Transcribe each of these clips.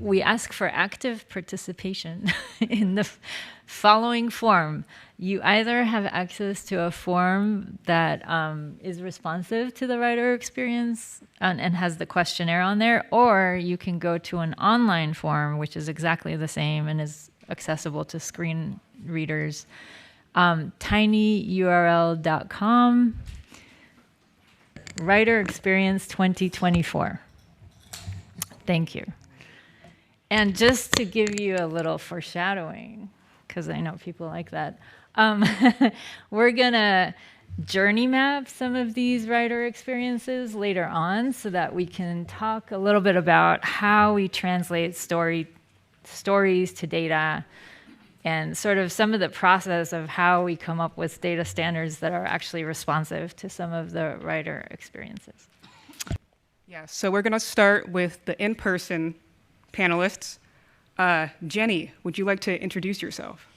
we ask for active participation in the following form. You either have access to a form that is responsive to the writer experience and has the questionnaire on there, or you can go to an online form, which is exactly the same and is accessible to screen readers. tinyurl.com, Writer Experience 2024. Thank you. And just to give you a little foreshadowing, because I know people like that, we're going to journey map some of these writer experiences later on so that we can talk a little bit about how we translate stories to data and sort of some of the process of how we come up with data standards that are actually responsive to some of the writer experiences. Yeah, so we're going to start with the in-person panelists. Jenny, would you like to introduce yourself?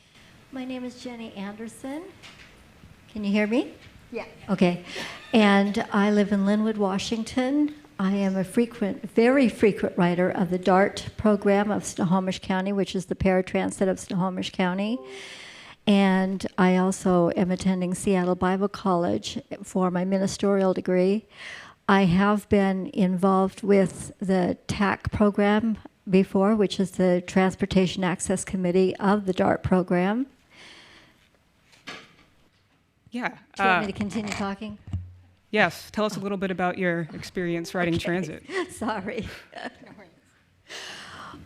My name is Jenny Anderson. Can you hear me? Yeah. Okay. And I live in Linwood, Washington. I am a very frequent writer of the DART program of Snohomish County, which is the paratransit of Snohomish County. And I also am attending Seattle Bible College for my ministerial degree. I have been involved with the TAC program before, which is the Transportation Access Committee of the DART program. Yeah. Do you want me to continue talking? Yes. Tell us a little bit about your experience riding transit. Sorry.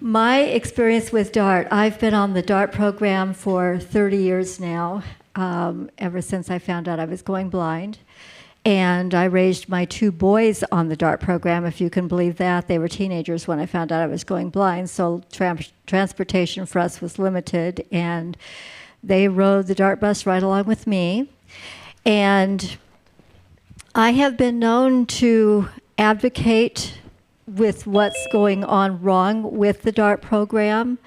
My experience with DART, I've been on the DART program for 30 years now, ever since I found out I was going blind. And I raised my 2 boys on the DART program, if you can believe that. They were teenagers when I found out I was going blind, so transportation for us was limited. And they rode the DART bus right along with me. And I have been known to advocate with what's going on wrong with the DART program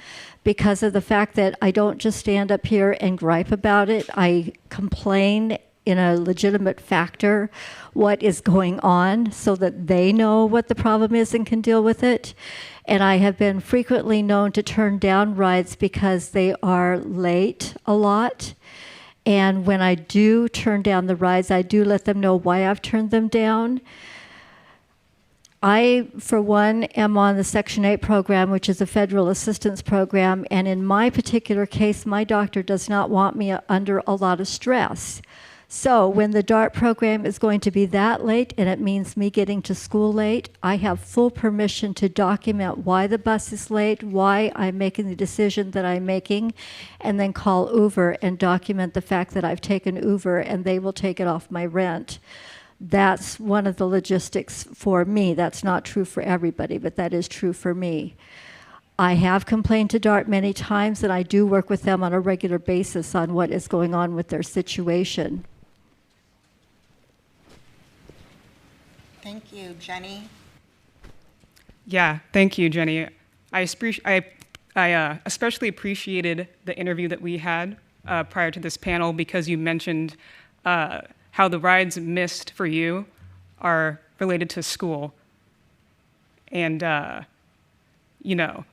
because of the fact that I don't just stand up here and gripe about it. I complain in a legitimate factor what is going on so that they know what the problem is and can deal with it. And I have been frequently known to turn down rides because they are late a lot. And when I do turn down the rides, I do let them know why I've turned them down. I, for one, am on the Section 8 program, which is a federal assistance program. And in my particular case, my doctor does not want me under a lot of stress. So when the DART program is going to be that late, and it means me getting to school late, I have full permission to document why the bus is late, why I'm making the decision that I'm making, and then call Uber and document the fact that I've taken Uber and they will take it off my rent. That's one of the logistics for me. That's not true for everybody, but that is true for me. I have complained to DART many times, and I do work with them on a regular basis on what is going on with their situation. Thank you, Jenny. Yeah, thank you, Jenny. I especially appreciated the interview that we had prior to this panel because you mentioned how the rides missed for you are related to school. And, I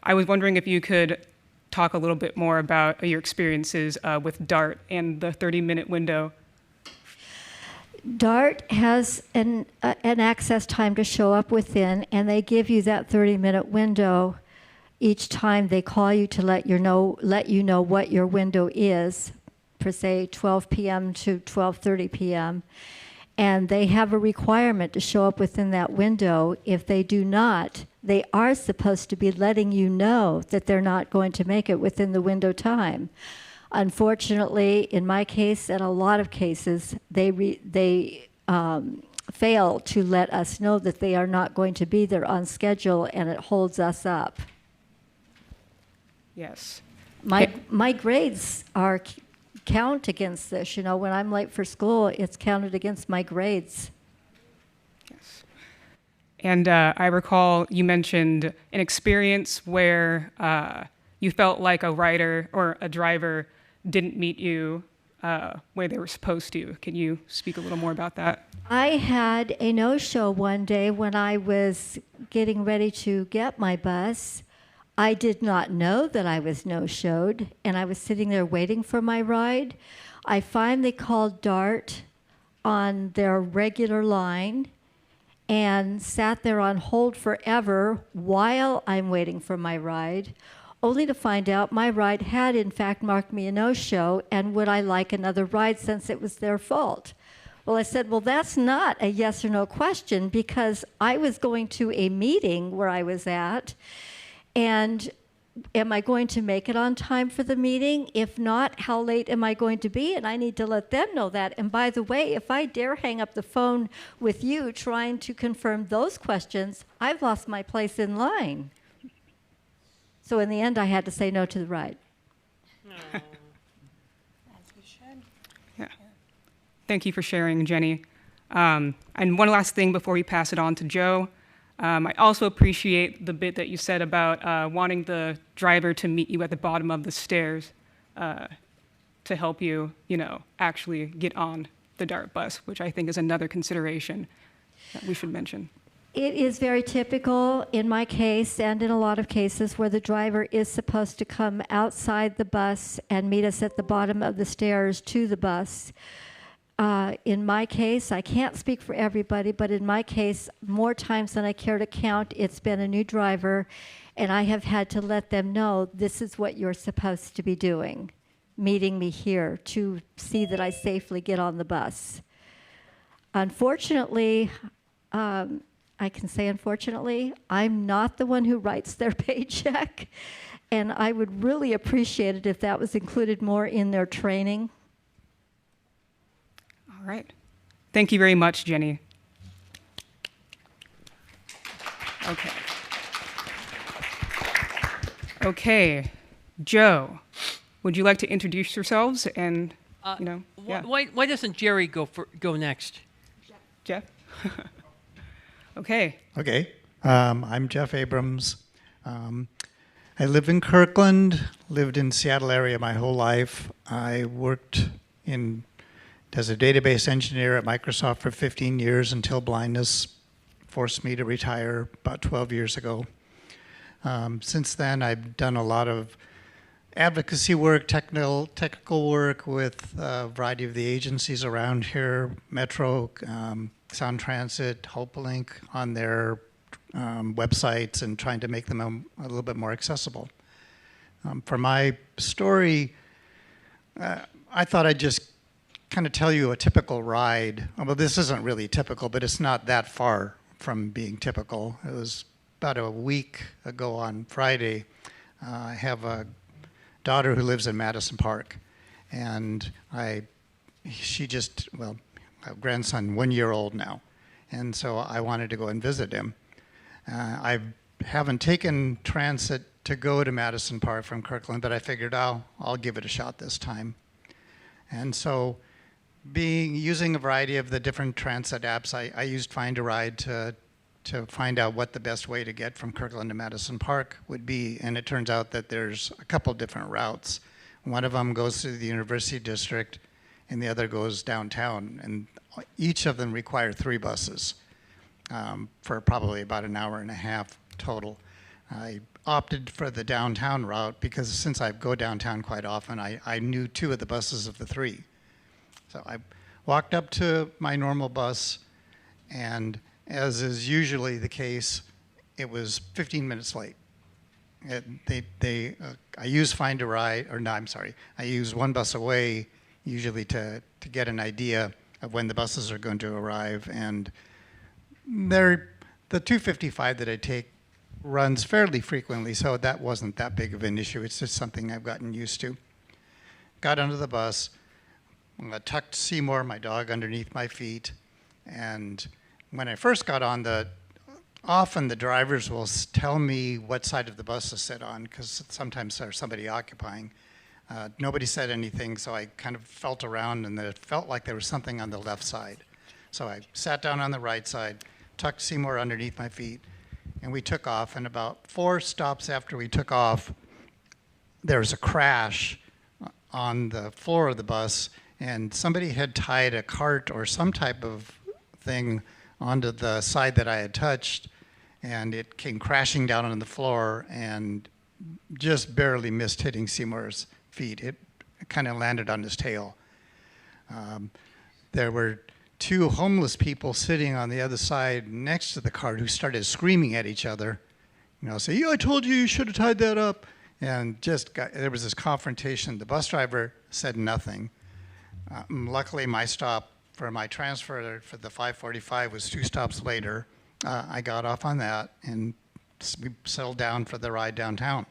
was wondering if you could talk a little bit more about your experiences with DART and the 30-minute window. DART has an access time to show up within, and they give you that 30-minute window each time they call you to let you know what your window is, per se 12 p.m. to 12:30 p.m. And they have a requirement to show up within that window. If they do not, they are supposed to be letting you know that they're not going to make it within the window time. Unfortunately, in my case and a lot of cases, they fail to let us know that they are not going to be there on schedule, and it holds us up. Yes. My grades are count against this. When I'm late for school, it's counted against my grades. Yes. And I recall you mentioned an experience where you felt like a rider or a driver didn't meet you where they were supposed to. Can you speak a little more about that? I had a no-show one day when I was getting ready to get my bus. I did not know that I was no-showed, and I was sitting there waiting for my ride. I finally called DART on their regular line and sat there on hold forever while I'm waiting for my ride, only to find out my ride had in fact marked me a no-show, and would I like another ride since it was their fault? Well, I said, well, that's not a yes or no question, because I was going to a meeting where I was at, and am I going to make it on time for the meeting? If not, how late am I going to be? And I need to let them know that. And by the way, if I dare hang up the phone with you trying to confirm those questions, I've lost my place in line. So in the end, I had to say no to the ride. Yeah. Thank you for sharing, Jenny. And one last thing before we pass it on to Joe. I also appreciate the bit that you said about wanting the driver to meet you at the bottom of the stairs to help you, actually get on the DART bus, which I think is another consideration that we should mention. It is very typical in my case and in a lot of cases where the driver is supposed to come outside the bus and meet us at the bottom of the stairs to the bus. In my case, I can't speak for everybody, but in my case, more times than I care to count, it's been a new driver, and I have had to let them know this is what you're supposed to be doing, meeting me here to see that I safely get on the bus. Unfortunately, I can say unfortunately, I'm not the one who writes their paycheck, and I would really appreciate it if that was included more in their training. All right. Thank you very much, Jenny. Okay. Okay. Joe, would you like to introduce yourselves and, yeah. Why doesn't Jerry go next? Jeff? Okay. Okay. I'm Jeff Abrams. I live in Kirkland, lived in Seattle area my whole life. I worked as a database engineer at Microsoft for 15 years until blindness forced me to retire about 12 years ago. Since then, I've done a lot of advocacy work, technical work with a variety of the agencies around here, Metro, Sound Transit, HopeLink, on their websites, and trying to make them a little bit more accessible. For my story, I thought I'd just kind of tell you a typical ride. Well, this isn't really typical, but it's not that far from being typical. It was about a week ago on Friday. I have a daughter who lives in Madison Park, and a grandson, 1 year old now, and so I wanted to go and visit him. I haven't taken transit to go to Madison Park from Kirkland, but I figured I'll give it a shot this time. And so, using a variety of the different transit apps, I used Find a Ride to find out what the best way to get from Kirkland to Madison Park would be, and it turns out that there's a couple different routes. One of them goes through the University District, and the other goes downtown, and each of them require 3 buses for probably about an hour and a half total. I opted for the downtown route because since I go downtown quite often, I knew 2 of the buses of the 3. So I walked up to my normal bus, and as is usually the case, it was 15 minutes late. I use Find a Ride, I use One Bus Away usually to get an idea of when the buses are going to arrive, and the 255 that I take runs fairly frequently, so that wasn't that big of an issue. It's just something I've gotten used to. Got onto the bus, tucked Seymour, my dog, underneath my feet, and when I first got on, often the drivers will tell me what side of the bus to sit on, because sometimes there's somebody occupying. Nobody said anything, so I kind of felt around, and it felt like there was something on the left side. So I sat down on the right side, tucked Seymour underneath my feet, and we took off. And about 4 stops after we took off, there was a crash on the floor of the bus, and somebody had tied a cart or some type of thing onto the side that I had touched, and it came crashing down on the floor, and just barely missed hitting Seymour's feet. It kind of landed on his tail. There were two homeless people sitting on the other side next to the cart who started screaming at each other. Say, I told you should have tied that up. And there was this confrontation. The bus driver said nothing. Luckily, my stop for my transfer for the 545 was 2 stops later. I got off on that, and we settled down for the ride downtown.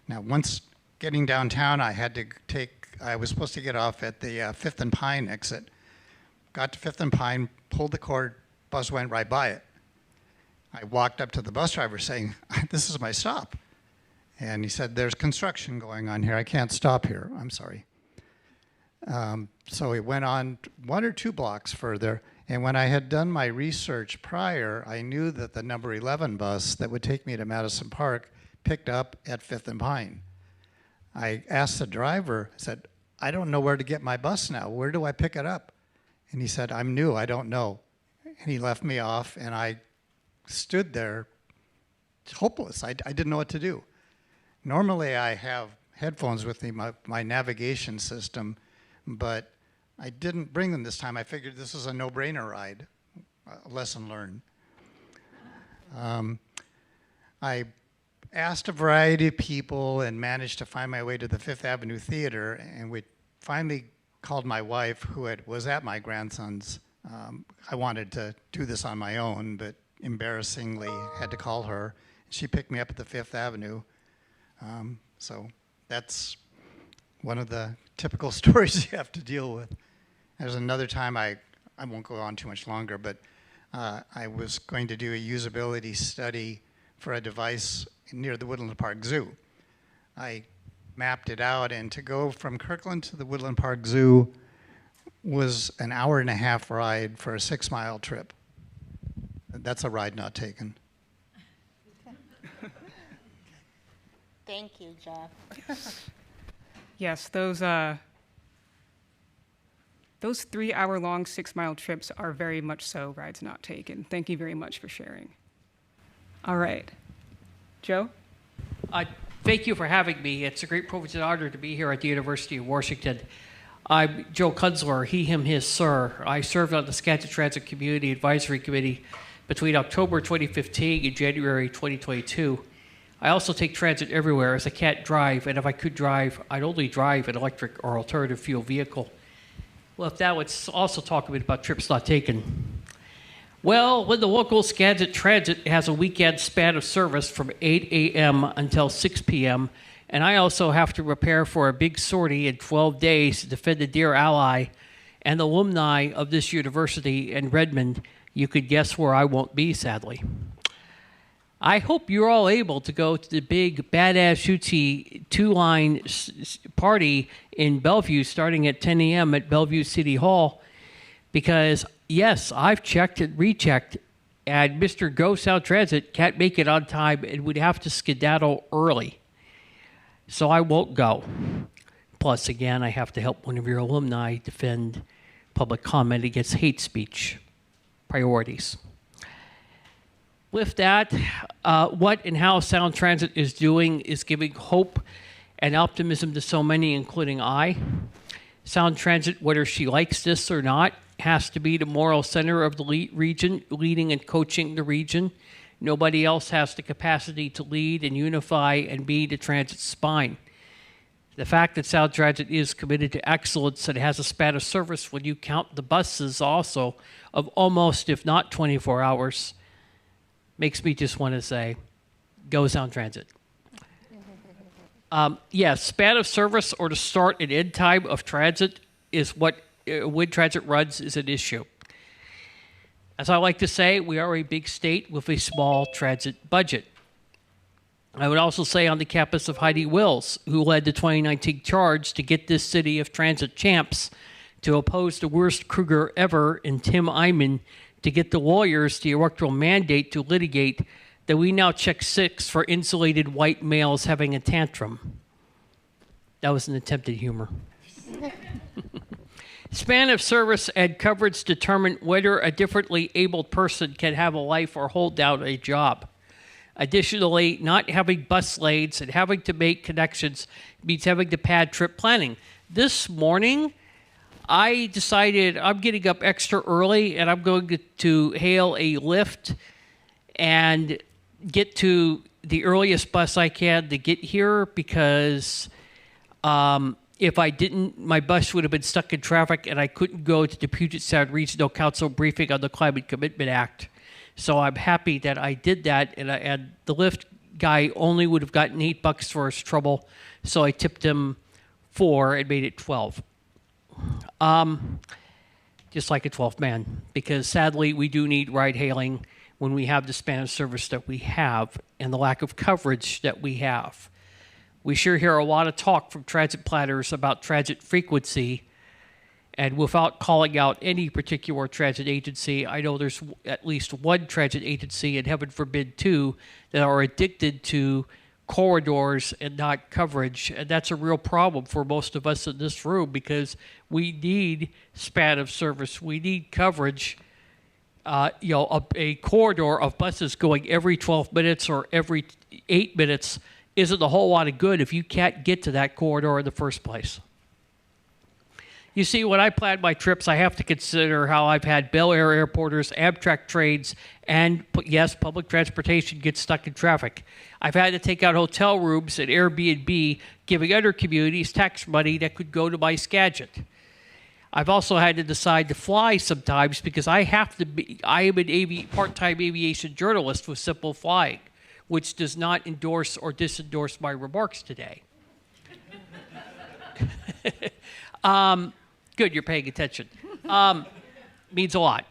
Now, once getting downtown, I was supposed to get off at the 5th and Pine exit. Got to 5th and Pine, pulled the cord, bus went right by it. I walked up to the bus driver saying, this is my stop. And he said, there's construction going on here. I can't stop here. I'm sorry. So he went on 1 or 2 blocks further. And when I had done my research prior, I knew that the number 11 bus that would take me to Madison Park picked up at 5th and Pine. I asked the driver, I said, I don't know where to get my bus now. Where do I pick it up? And he said, I'm new. I don't know. And he left me off, and I stood there hopeless. I didn't know what to do. Normally, I have headphones with me, my navigation system, but I didn't bring them this time. I figured this was a no-brainer ride, a lesson learned. I asked a variety of people and managed to find my way to the Fifth Avenue Theater, and we finally called my wife, who was at my grandson's. I wanted to do this on my own, but embarrassingly had to call her. She picked me up at the Fifth Avenue. So that's one of the typical stories you have to deal with. There's another time, I won't go on too much longer, but I was going to do a usability study for a device near the Woodland Park Zoo. I mapped it out, and to go from Kirkland to the Woodland Park Zoo was an 1.5 hour ride for a 6-mile trip. That's a ride not taken. Thank you, Jeff. Yes, those 3-hour-long 6-mile trips are very much so rides not taken. Thank you very much for sharing. All right. Joe? Thank you for having me. It's a great privilege and honor to be here at the University of Washington. I'm Joe Kunzler, he, him, his, sir. I served on the Skagit Transit Community Advisory Committee between October 2015 and January 2022. I also take transit everywhere as I can't drive, and if I could drive, I'd only drive an electric or alternative fuel vehicle. Well, if that would also talk a bit about trips not taken. Well, when the local Skagit Transit has a weekend span of service from 8 a.m. until 6 p.m., and I also have to prepare for a big sortie in 12 days to defend the dear ally and the alumni of this university in Redmond, you could guess where I won't be, sadly. I hope you're all able to go to the big badass shooty 2-line party in Bellevue starting at 10 a.m. at Bellevue City Hall, because yes, I've checked and rechecked, and Mr. Go Sound Transit can't make it on time and would have to skedaddle early. So I won't go. Plus, again, I have to help one of your alumni defend public comment against hate speech. Priorities. With that, what and how Sound Transit is doing is giving hope and optimism to so many, including I. Sound Transit, whether she likes this or not, has to be the moral center of the region, leading and coaching the region. Nobody else has the capacity to lead and unify and be the transit spine. The fact that Sound Transit is committed to excellence and has a span of service when you count the buses also of almost, if not 24 hours, makes me just want to say, go Sound Transit. Yes, span of service or the start and end time of transit is what when transit runs is an issue. As I like to say, we are a big state with a small transit budget. I would also say on the campus of Heidi Wills, who led the 2019 charge to get this city of transit champs to oppose the worst Kruger ever in Tim Eyman to get the lawyers the electoral mandate to litigate that we now check 6 for insulated white males having a tantrum. That was an attempt at humor. Span of service and coverage determine whether a differently abled person can have a life or hold down a job. Additionally, not having bus lanes and having to make connections means having to pad trip planning. This morning, I decided I'm getting up extra early and I'm going to hail a Lyft and get to the earliest bus I can to get here because if I didn't, my bus would have been stuck in traffic and I couldn't go to the Puget Sound Regional Council briefing on the Climate Commitment Act. So I'm happy that I did that, and the Lyft guy only would have gotten $8 for his trouble, so I tipped him 4 and made it 12. Just like a 12th man, because sadly we do need ride hailing when we have the span of service that we have and the lack of coverage that we have. We sure hear a lot of talk from transit planners about transit frequency, and without calling out any particular transit agency, I know there's at least one transit agency, and heaven forbid two, that are addicted to corridors and not coverage. And that's a real problem for most of us in this room because we need span of service. We need coverage. A corridor of buses going every 12 minutes or every 8 minutes isn't a whole lot of good if you can't get to that corridor in the first place. You see, when I plan my trips, I have to consider how I've had Bel Air airporters, Amtrak trains, and yes, public transportation get stuck in traffic. I've had to take out hotel rooms at Airbnb, giving other communities tax money that could go to my Skagit. I've also had to decide to fly sometimes because I am an part-time aviation journalist with Simple Flying, which does not endorse or disendorse my remarks today. Good, you're paying attention. Means a lot.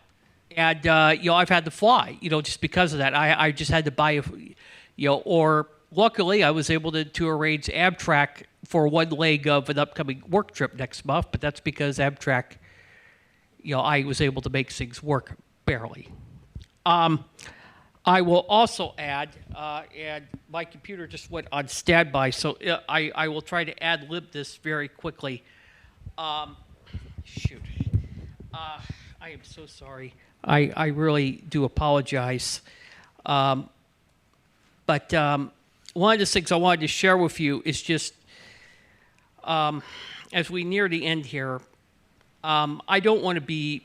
And, I've had to fly, just because of that. I just had to buy, or luckily I was able to arrange Amtrak for one leg of an upcoming work trip next month, but that's because Amtrak, I was able to make things work barely. I will also add, and my computer just went on standby, so I will try to ad-lib this very quickly. Shoot. I am so sorry. I really do apologize. But one of the things I wanted to share with you is just, as we near the end here, I don't want to be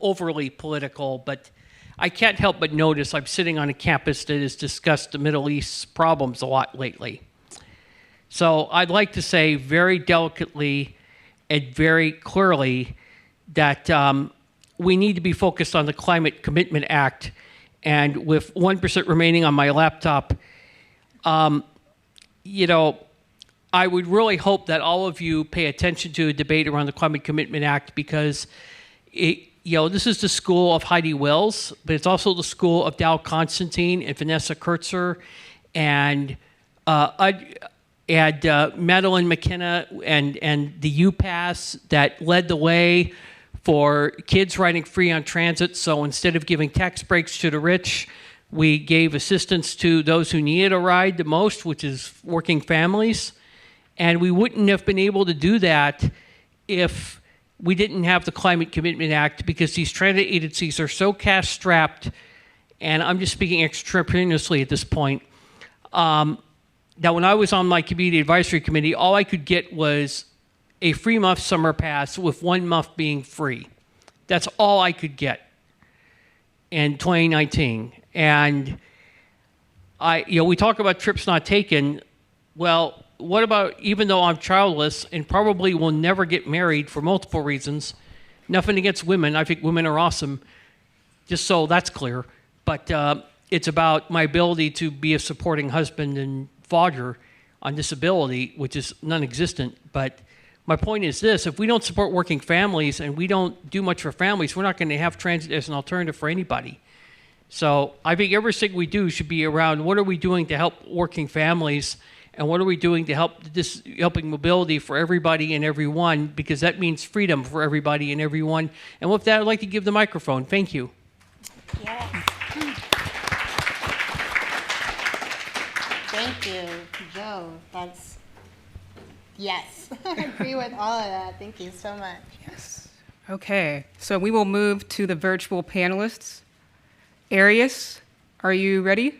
overly political, but I can't help but notice I'm sitting on a campus that has discussed the Middle East's problems a lot lately. So I'd like to say very delicately and very clearly that we need to be focused on the Climate Commitment Act. And with 1% remaining on my laptop, I would really hope that all of you pay attention to a debate around the Climate Commitment Act because this is the school of Heidi Wells, but it's also the school of Dow Constantine and Vanessa Kurtzer and Madeline McKenna and the UPass that led the way for kids riding free on transit. So instead of giving tax breaks to the rich, we gave assistance to those who needed a ride the most, which is working families. And we wouldn't have been able to do that if we didn't have the Climate Commitment Act because these transit agencies are so cash-strapped, and I'm just speaking extemporaneously at this point, that when I was on my community advisory committee, all I could get was a free month summer pass with 1 month being free. That's all I could get in 2019. And we talk about trips not taken. Well, what about, even though I'm childless and probably will never get married for multiple reasons, nothing against women, I think women are awesome, just so that's clear. But it's about my ability to be a supporting husband and father on disability, which is non-existent. But my point is this: if we don't support working families and we don't do much for families, we're not going to have transit as an alternative for anybody. So I think everything we do should be around what are we doing to help working families and what are we doing to help helping mobility for everybody and everyone, because that means freedom for everybody and everyone. And with that, I'd like to give the microphone. Thank you. Yes. Thank you, Joe. Yes, I agree with all of that. Thank you so much. Yes. Okay, so we will move to the virtual panelists. Arius, are you ready?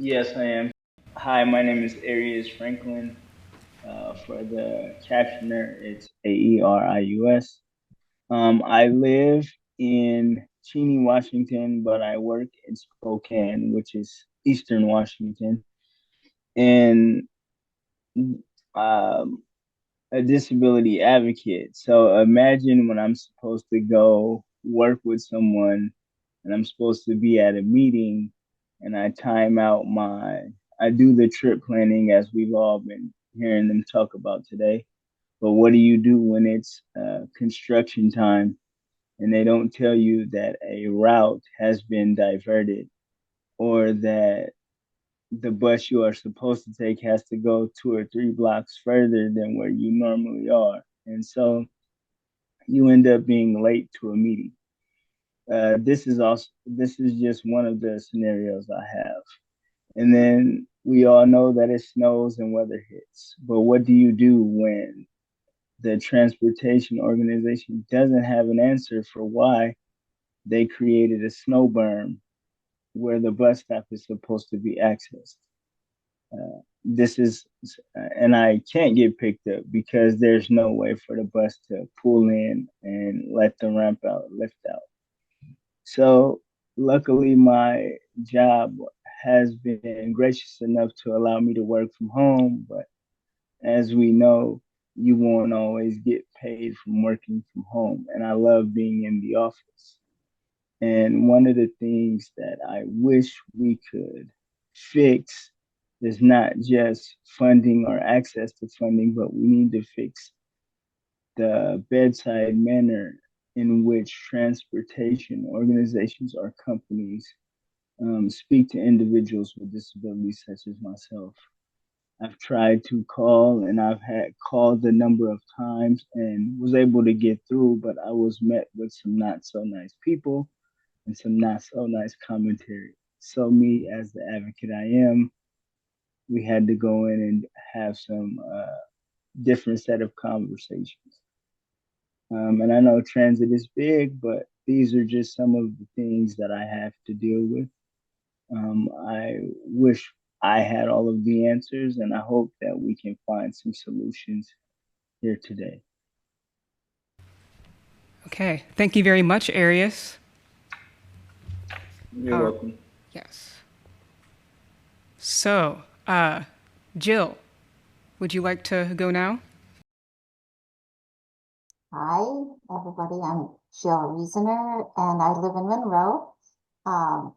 Yes, I am. Hi, my name is Arius Franklin. For the captioner, it's Aerius. I live in Cheney, Washington, but I work in Spokane, which is Eastern Washington, and um, a disability advocate. So imagine when I'm supposed to go work with someone and I'm supposed to be at a meeting and I do the trip planning as we've all been hearing them talk about today. But what do you do when it's construction time and they don't tell you that a route has been diverted or that the bus you are supposed to take has to go 2 or 3 blocks further than where you normally are? And so you end up being late to a meeting. This is just one of the scenarios I have. And then we all know that it snows and weather hits. But what do you do when the transportation organization doesn't have an answer for why they created a snow berm where the bus stop is supposed to be accessed? This is, and I can't get picked up because there's no way for the bus to pull in and let the ramp out, lift out. So luckily, my job has been gracious enough to allow me to work from home. But as we know, you won't always get paid from working from home. And I love being in the office. And one of the things that I wish we could fix is not just funding or access to funding, but we need to fix the bedside manner in which transportation organizations or companies speak to individuals with disabilities such as myself. I've tried to call and I've had called a number of times and was able to get through, but I was met with some not so nice people and some not so nice commentary. So, me as the advocate I am, we had to go in and have some different set of conversations. And I know transit is big, but these are just some of the things that I have to deal with. I wish I had all of the answers, and I hope that we can find some solutions here today. Okay, thank you very much, Arius. You're welcome. Yes. So, Jill, would you like to go now? Hi, everybody. I'm Jill Reasoner, and I live in Monroe. Um,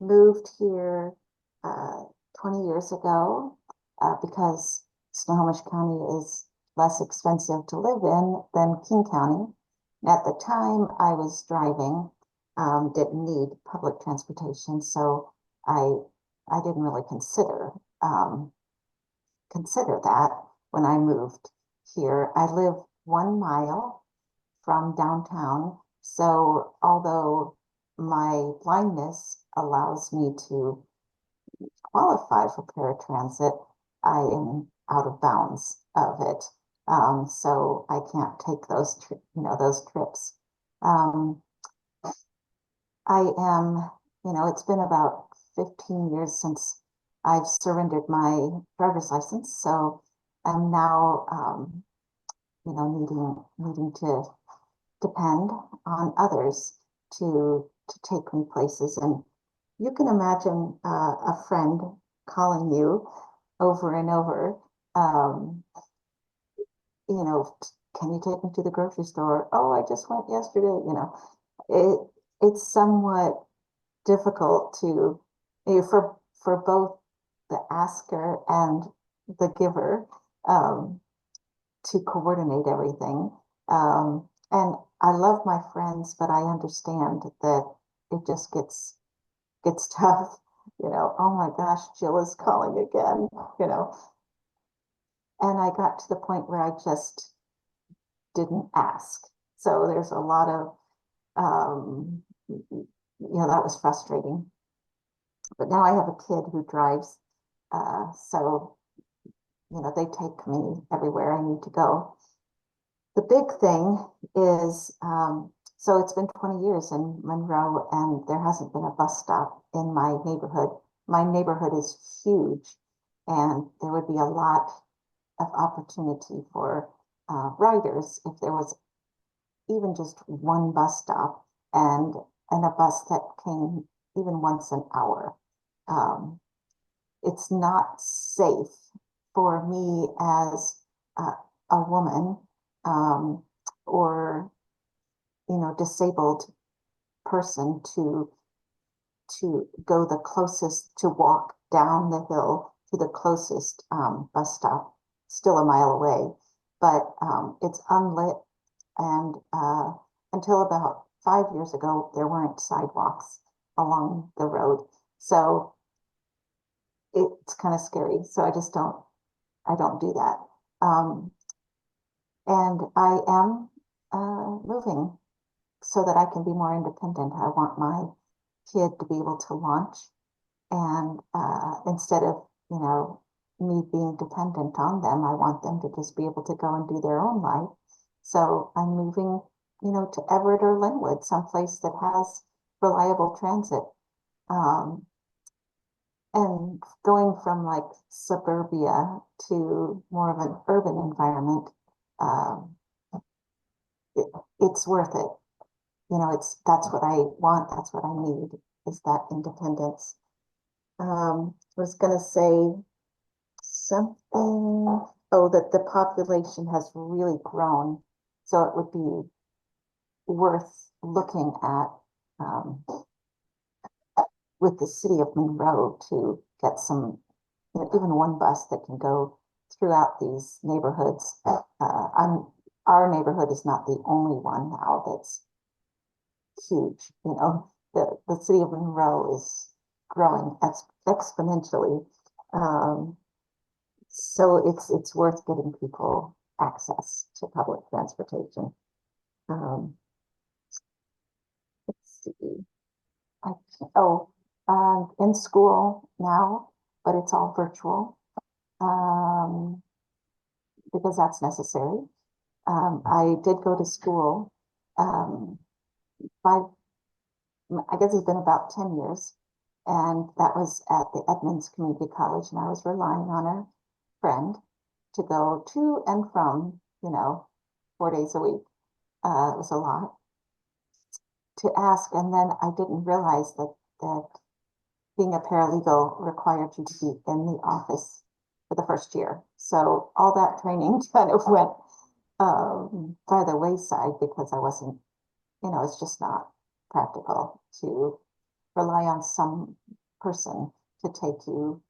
moved here 20 years ago because Snohomish County is less expensive to live in than King County. And at the time, I was driving, didn't need public transportation, so I didn't really consider that when I moved here. I live 1 mile from downtown. So although my blindness allows me to qualify for paratransit, I am out of bounds of it. So I can't take those trips. Um, I am, it's been about 15 years since I've surrendered my driver's license. So I'm now, needing to depend on others to take me places. And you can imagine a friend calling you over and over, um, can you take me to the grocery store? Oh, I just went yesterday. It it's somewhat difficult to for both the asker and the giver to coordinate everything. And I love my friends, but I understand that it just gets tough. Oh my gosh, Jill is calling again. You know, and I got to the point where I just didn't ask. So there's a lot of that was frustrating. But now I have a kid who drives, so they take me everywhere I need to go. The big thing is, so it's been 20 years in Monroe, and there hasn't been a bus stop in my neighborhood my neighborhood is huge, and there would be a lot of opportunity for riders if there was even just one bus stop and a bus that came even once an hour. It's not safe for me as a woman or disabled person to go the closest, to walk down the hill to the closest bus stop, still a mile away, but it's unlit, and until about 5 years ago, there weren't sidewalks along the road, so it's kind of scary. So I don't do that. And I am moving so that I can be more independent. I want my kid to be able to launch, and instead of me being dependent on them, I want them to just be able to go and do their own life. So I'm moving, to Everett or Linwood, someplace that has reliable transit. And going from like suburbia to more of an urban environment, it's worth it. That's what I want. That's what I need, is that independence. I was gonna say something, that the population has really grown, so it would be worth looking at with the city of Monroe to get some, even one bus that can go throughout these neighborhoods. Our neighborhood is not the only one now that's huge. The city of Monroe is growing exponentially. So it's worth getting people access to public transportation. Let's see. In school now, but it's all virtual because that's necessary. I did go to school I guess it's been about 10 years, and that was at the Edmonds Community College, and I was relying on a friend to go to and from, 4 days a week. It was a lot to ask, and then I didn't realize that being a paralegal required you to be in the office for the first year. So all that training kind of went by the wayside because I wasn't, it's just not practical to rely on some person to take you,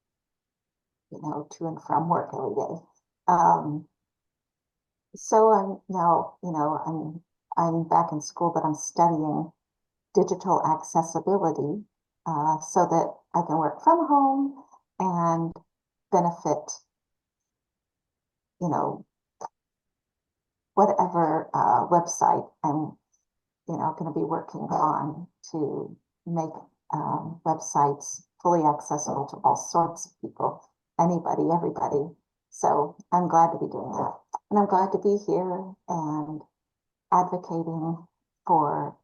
to and from work every day. So I'm now, I'm back in school, but I'm studying digital accessibility so that I can work from home and benefit, whatever website I'm, going to be working on to make websites fully accessible to all sorts of people, anybody, everybody. So I'm glad to be doing that. And I'm glad to be here and advocating for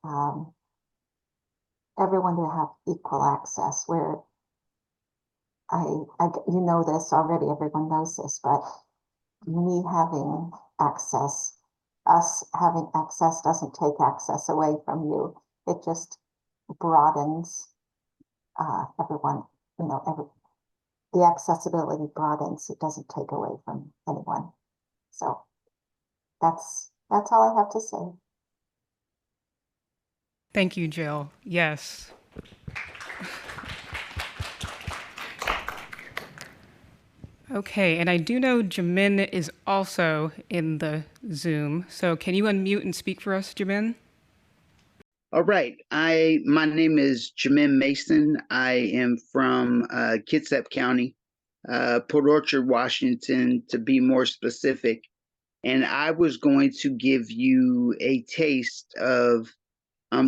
everyone to have equal access, where this already, everyone knows this, but me having access, us having access doesn't take access away from you. It just broadens everyone, the accessibility broadens. It doesn't take away from anyone. So that's all I have to say. Thank you, Jill. Yes. Okay, and I do know Jamin is also in the Zoom. So can you unmute and speak for us, Jamin? All right. My name is Jamin Mason. I am from Kitsap County, Port Orchard, Washington, to be more specific. And I was going to give you a taste of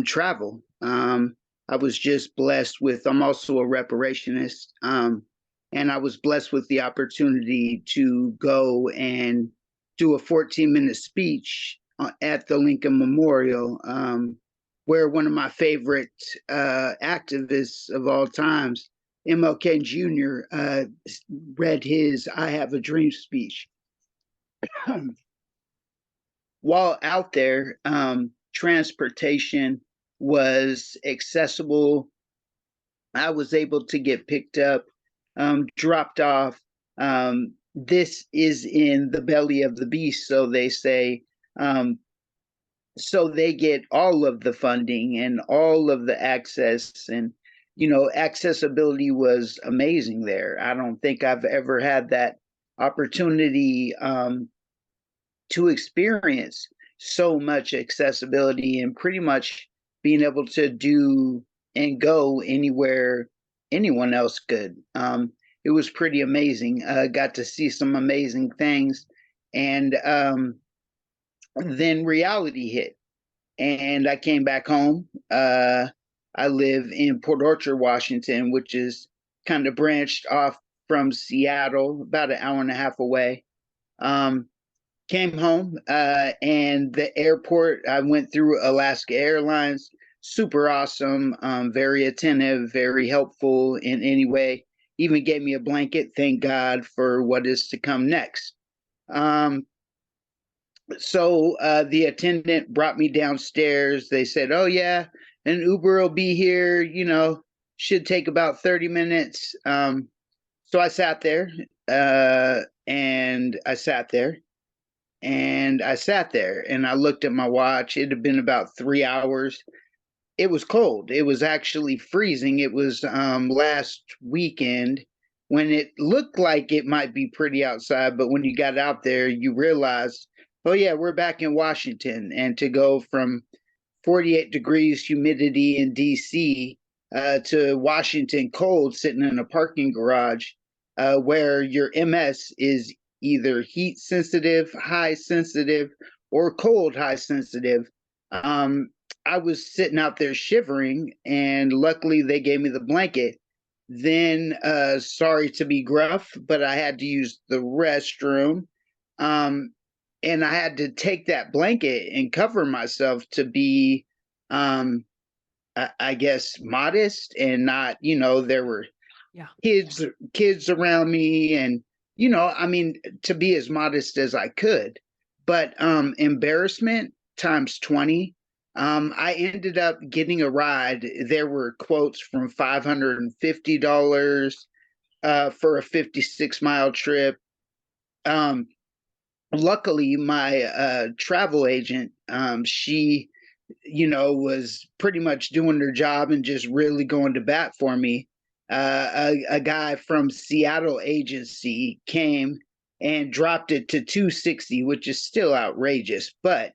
travel. I was just blessed with, I'm also a reparationist, and I was blessed with the opportunity to go and do a 14-minute speech at the Lincoln Memorial, where one of my favorite activists of all times, MLK Jr. Read his "I Have a Dream" speech. While out there, transportation was accessible. I was able to get picked up, dropped off. This is in the belly of the beast, so they say. So they get all of the funding and all of the access, and accessibility was amazing there. I don't think I've ever had that opportunity to experience so much accessibility and pretty much being able to do and go anywhere anyone else could. It was pretty amazing. Got to see some amazing things, and then reality hit, and I came back home. I live in Port Orchard, Washington, which is kind of branched off from Seattle, about an hour and a half away. Came home, and the airport, I went through Alaska Airlines, super awesome, very attentive, very helpful in any way, even gave me a blanket, thank God for what is to come next. So the attendant brought me downstairs. They said, "Oh yeah, an Uber will be here, should take about 30 minutes." So I sat there, and I sat there, and I sat there, and I looked at my watch. It had been about 3 hours. It was cold. It was actually freezing. It was last weekend when it looked like it might be pretty outside, but when you got out there, you realized, oh yeah, we're back in Washington. And to go from 48 degrees humidity in DC to Washington cold, sitting in a parking garage where your MS is either heat sensitive, high sensitive, or cold high sensitive. I was sitting out there shivering, and luckily they gave me the blanket. Then, sorry to be gruff, but I had to use the restroom. And I had to take that blanket and cover myself to be, I guess, modest and not, there were Yeah. kids around me, and, I mean, to be as modest as I could. But embarrassment times 20. I ended up getting a ride. There were quotes from $550 for a 56-mile trip. Luckily, my travel agent, she, was pretty much doing her job and just really going to bat for me. A guy from Seattle agency came and dropped it to $260, which is still outrageous, but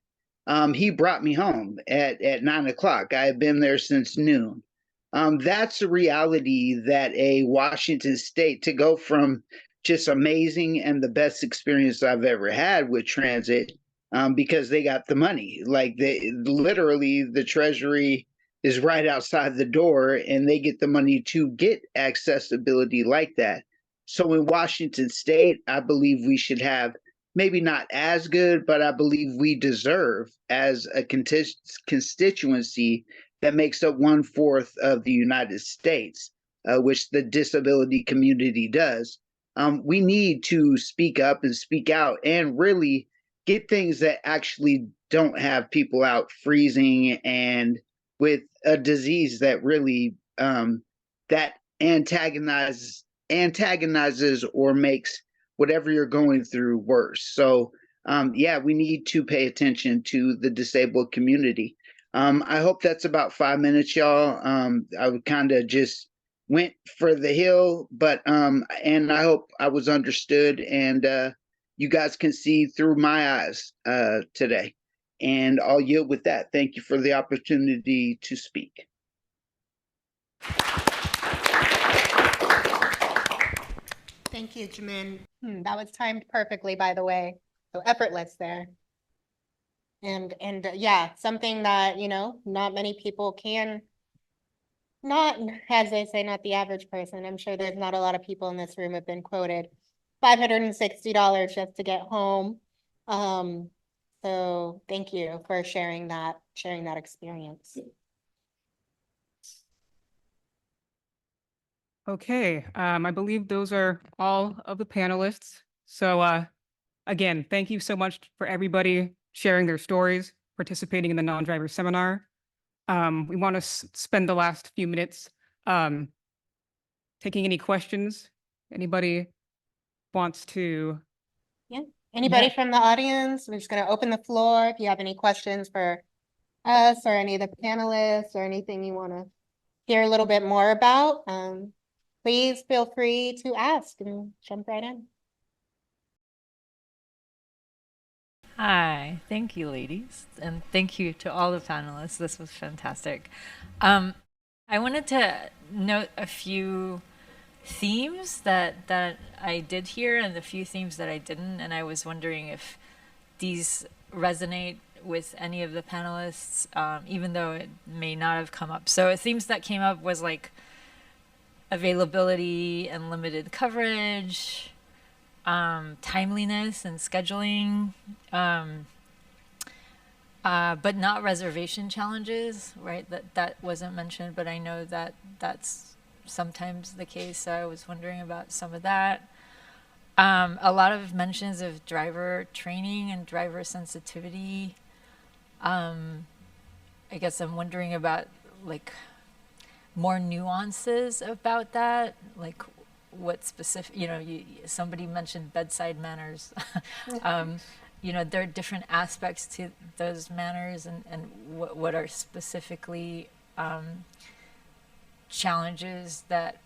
he brought me home at 9 o'clock. I had been there since noon. That's a reality that a Washington State, to go from just amazing and the best experience I've ever had with transit, because they got the money. Like, they literally, the Treasury is right outside the door, and they get the money to get accessibility like that. So in Washington State, I believe we should have, maybe not as good, but I believe we deserve, as a constituency that makes up 1/4 of the United States, which the disability community does. We need to speak up and speak out and really get things that actually don't have people out freezing and with a disease that really that antagonizes or makes whatever you're going through worse. So yeah, we need to pay attention to the disabled community. I hope that's about 5 minutes, y'all. I would kind of just went for the hill, but and I hope I was understood, and you guys can see through my eyes today. And I'll yield with that. Thank you for the opportunity to speak. Thank you, Jamin. That was timed perfectly, by the way. So effortless there. And yeah, something that, not many people can, not, as they say, not the average person. I'm sure there's not a lot of people in this room have been quoted $560 just to get home. So thank you for sharing that experience. Okay, I believe those are all of the panelists. So again, thank you so much for everybody sharing their stories, participating in the non-driver seminar. We want to spend the last few minutes um, taking any questions. Anybody wants to? Yeah. Anybody Yeah. from the audience? We're just gonna open the floor. If you have any questions for us or any of the panelists or anything you want to hear a little bit more about, please feel free to ask and jump right in. Hi, thank you, ladies, and thank you to all the panelists. This was fantastic. I wanted to note a few themes that I did hear and a few themes that I didn't, and I was wondering if these resonate with any of the panelists, even though it may not have come up. So themes that came up was like availability and limited coverage, timeliness and scheduling, but not reservation challenges, right? That wasn't mentioned, but I know that that's sometimes the case. So I was wondering about some of that. A lot of mentions of driver training and driver sensitivity. I guess I'm wondering about like more nuances about that, like what specific, somebody mentioned bedside manners. There are different aspects to those manners and what are specifically challenges that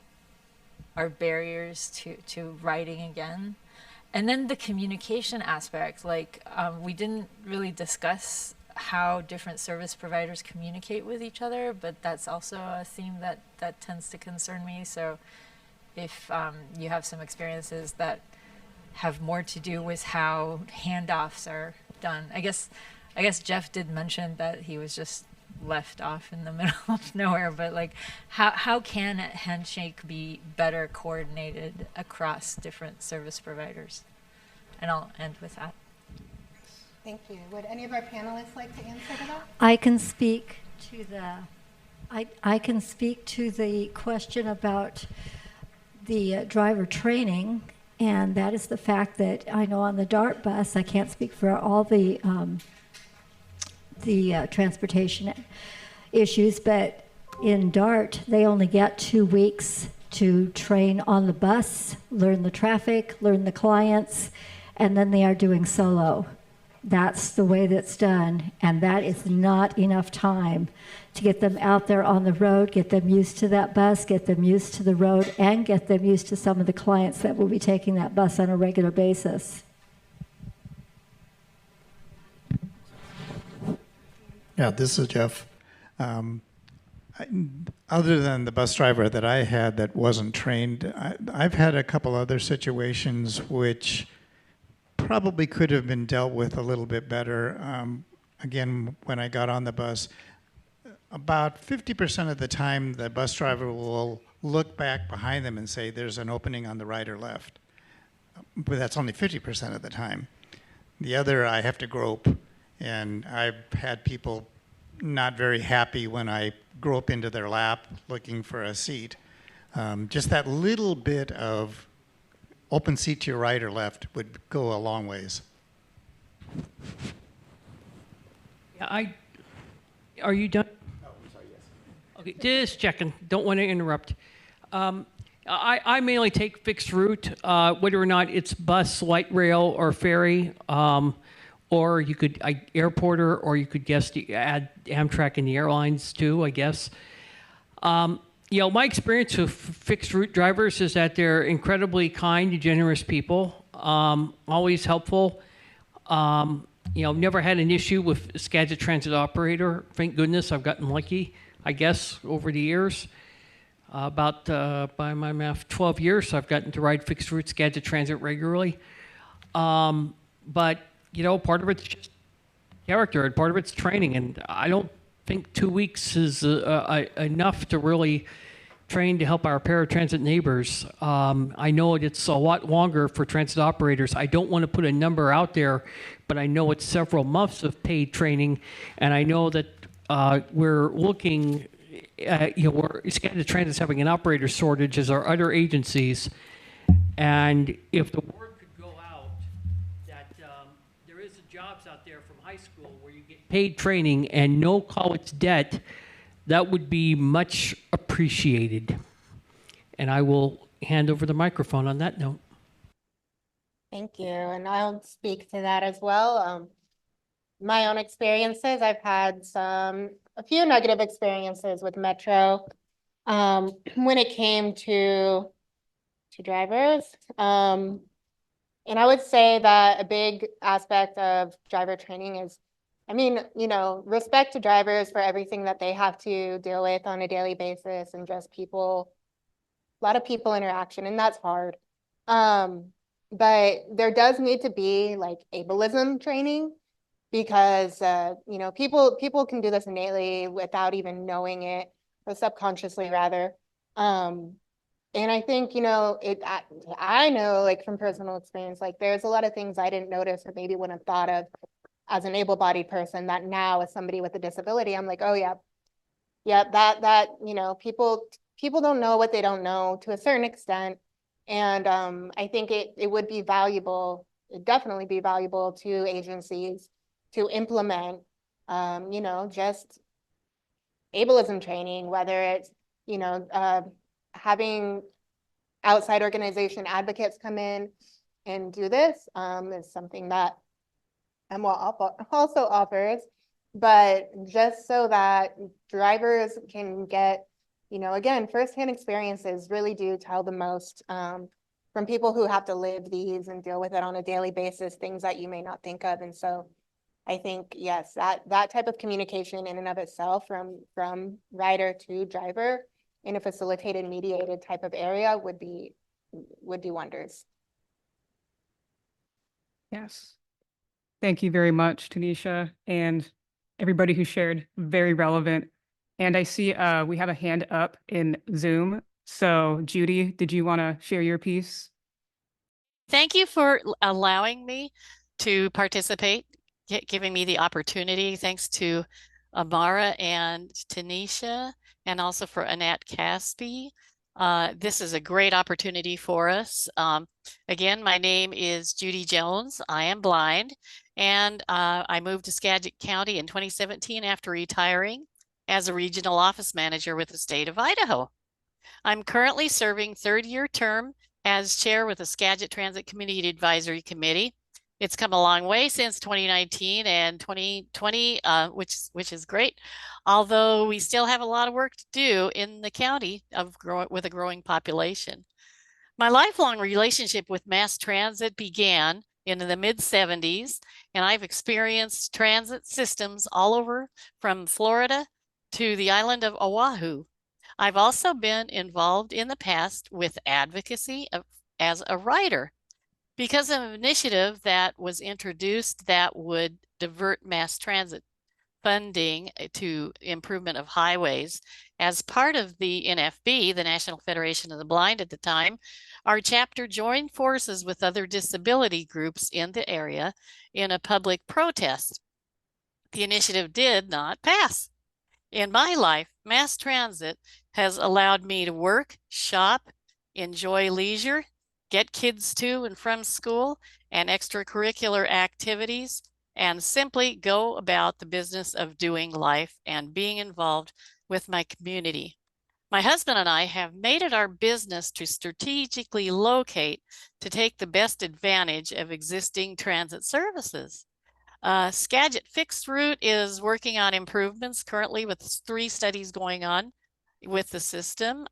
are barriers to writing again. And then the communication aspect, like we didn't really discuss how different service providers communicate with each other, but that's also a theme that tends to concern me. So if you have some experiences that have more to do with how handoffs are done. I guess Jeff did mention that he was just left off in the middle of nowhere, but like how can a handshake be better coordinated across different service providers? And I'll end with that. Thank you. Would any of our panelists like to answer to that? I can speak to the question about the driver training, and that is the fact that I know on the DART bus, I can't speak for all the transportation issues, but in DART, they only get 2 weeks to train on the bus, learn the traffic, learn the clients, and then they are doing solo. That's the way that's done, and that is not enough time to get them out there on the road, get them used to that bus, get them used to the road, and get them used to some of the clients that will be taking that bus on a regular basis. Yeah, this is Jeff. Other than the bus driver that I had that wasn't trained, I've had a couple other situations which probably could have been dealt with a little bit better. Again, when I got on the bus, about 50% of the time the bus driver will look back behind them and say there's an opening on the right or left. But that's only 50% of the time. The other, I have to grope, and I've had people not very happy when I grope into their lap looking for a seat. Just that little bit of open seat to your right or left would go a long ways. Yeah, are you done? Oh, I'm sorry, yes. Okay, just checking. Don't want to interrupt. I mainly take fixed route, whether or not it's bus, light rail, or ferry, or you could airporter, or you could add Amtrak and the airlines too, I guess. My experience with fixed route drivers is that they're incredibly kind and generous people, always helpful. Never had an issue with Skagit Transit operator. Thank goodness, I've gotten lucky, I guess, over the years. By my math, 12 years, I've gotten to ride fixed route Skagit Transit regularly. But, part of it's just character and part of it's training. And I don't think 2 weeks is enough to really train to help our paratransit neighbors. I know it's a lot longer for transit operators. I don't want to put a number out there, but I know it's several months of paid training, and I know that we're looking Skagit Transit's having an operator shortage, as are other agencies. And if the word could go out that there is jobs out there from high school where you get paid training and no college debt, that would be much appreciated. And I will hand over the microphone on that note. Thank you, and I'll speak to that as well. My own experiences, I've had a few negative experiences with Metro when it came to drivers. And I would say that a big aspect of driver training is, I mean, respect to drivers for everything that they have to deal with on a daily basis, and just a lot of people interaction, and that's hard. But there does need to be like ableism training, because people can do this innately without even knowing it, or subconsciously rather. And I think, I know, like, from personal experience, like, there's a lot of things I didn't notice or maybe wouldn't have thought of as an able-bodied person, that now as somebody with a disability, I'm like, oh yeah, that people don't know what they don't know to a certain extent. And I think it would be valuable, it'd definitely be valuable to agencies to implement, just ableism training, whether it's, having outside organization advocates come in and do this is something that MWA also offers, but just so that drivers can get, again, firsthand experiences really do tell the most from people who have to live these and deal with it on a daily basis, things that you may not think of. And so I think, yes, that type of communication in and of itself from rider to driver in a facilitated, mediated type of area would do wonders. Yes. Thank you very much, Tanisha, and everybody who shared. Very relevant. And I see we have a hand up in Zoom. So Judy, did you want to share your piece? Thank you for allowing me to participate, giving me the opportunity. Thanks to Amara and Tanisha, and also for Annette Caspi. This is a great opportunity for us. Again, my name is Judy Jones. I am blind, and I moved to Skagit County in 2017 after retiring as a regional office manager with the state of Idaho. I'm currently serving third-year term as chair with the Skagit Transit Community Advisory Committee. It's come a long way since 2019 and 2020, which is great. Although we still have a lot of work to do in the county with a growing population. My lifelong relationship with mass transit began in the mid-70s, and I've experienced transit systems all over from Florida to the island of Oahu. I've also been involved in the past with advocacy as a rider, because of an initiative that was introduced that would divert mass transit funding to improvement of highways. As part of the NFB, the National Federation of the Blind at the time, our chapter joined forces with other disability groups in the area in a public protest. The initiative did not pass. In my life, mass transit has allowed me to work, shop, enjoy leisure, get kids to and from school and extracurricular activities, and simply go about the business of doing life and being involved with my community. My husband and I have made it our business to strategically locate to take the best advantage of existing transit services. Skagit Fixed Route is working on improvements currently with 3 studies going on with the system.